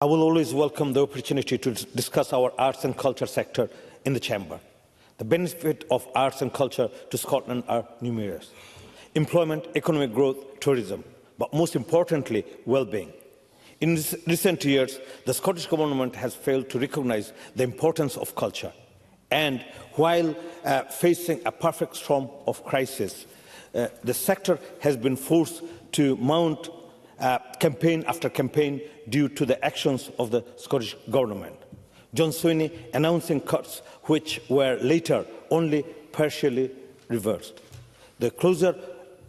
I will always welcome the opportunity to discuss our arts and culture sector in the Chamber. The benefits of arts and culture to Scotland are numerous. Employment, economic growth, tourism, but most importantly, well-being. In recent years, the Scottish Government has failed to recognise the importance of culture. And while facing a perfect storm of crisis, the sector has been forced to mount campaign after campaign due to the actions of the Scottish Government. John Sweeney announcing cuts which were later only partially reversed. The closure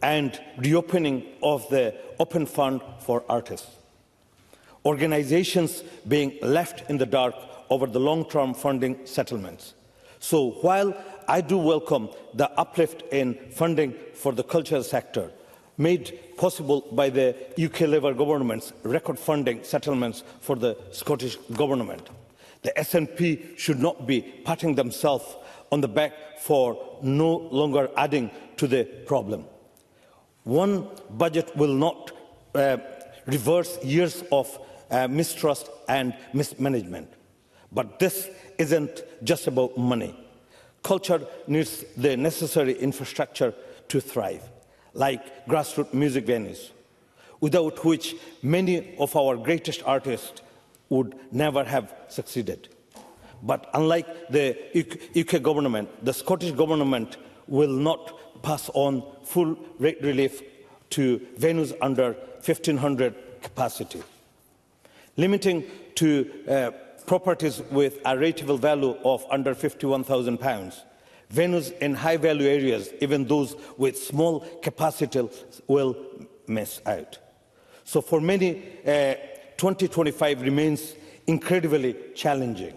and reopening of the Open Fund for Artists. Organisations being left in the dark over the long-term funding settlements. So while I do welcome the uplift in funding for the cultural sector, made possible by the UK Labour government's record funding settlements for the Scottish Government, the SNP should not be patting themselves on the back for no longer adding to the problem. One budget will not reverse years of mistrust and mismanagement. But this isn't just about money. Culture needs the necessary infrastructure to thrive, like grassroots music venues, without which many of our greatest artists would never have succeeded. But unlike the UK government, the Scottish Government will not pass on full rate relief to venues under 1,500 capacity. Limiting to properties with a rateable value of under £51,000, venues in high-value areas, even those with small capacity, will miss out. So for many, 2025 remains incredibly challenging.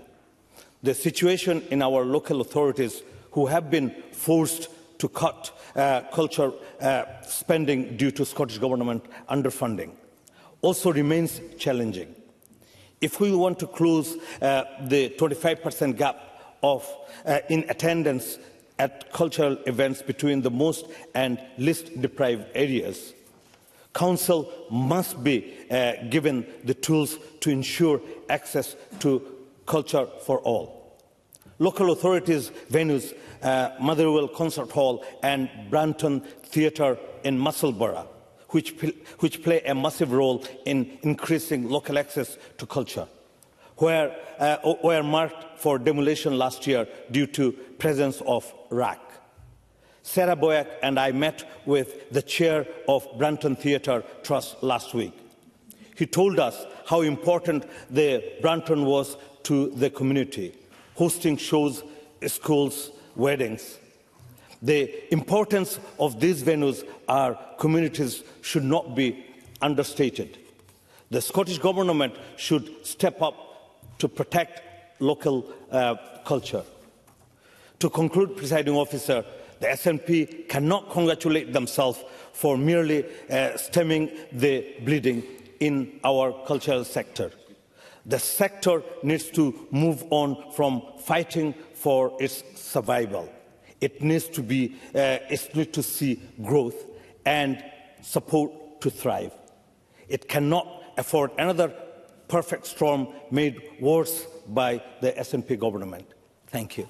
The situation in our local authorities, who have been forced to cut culture spending due to Scottish Government underfunding, also remains challenging. If we want to close the 25% gap in attendance at cultural events between the most and least deprived areas, Council must be given the tools to ensure access to culture for all. Local authorities' venues, Motherwell Concert Hall and Branton Theatre in Musselburgh, which play a massive role in increasing local access to culture, were marked for demolition last year due to presence of RAC. Sarah Boyack and I met with the chair of Branton Theatre Trust last week. He told us how important the Branton was to the community, hosting shows, schools, weddings. The importance of these venues our communities should not be understated. The Scottish Government should step up to protect local culture. To conclude, Presiding Officer, the SNP cannot congratulate themselves for merely stemming the bleeding in our cultural sector. The sector needs to move on from fighting for its survival. It needs to see growth and support to thrive. It cannot afford another perfect storm made worse by the SNP government. Thank you.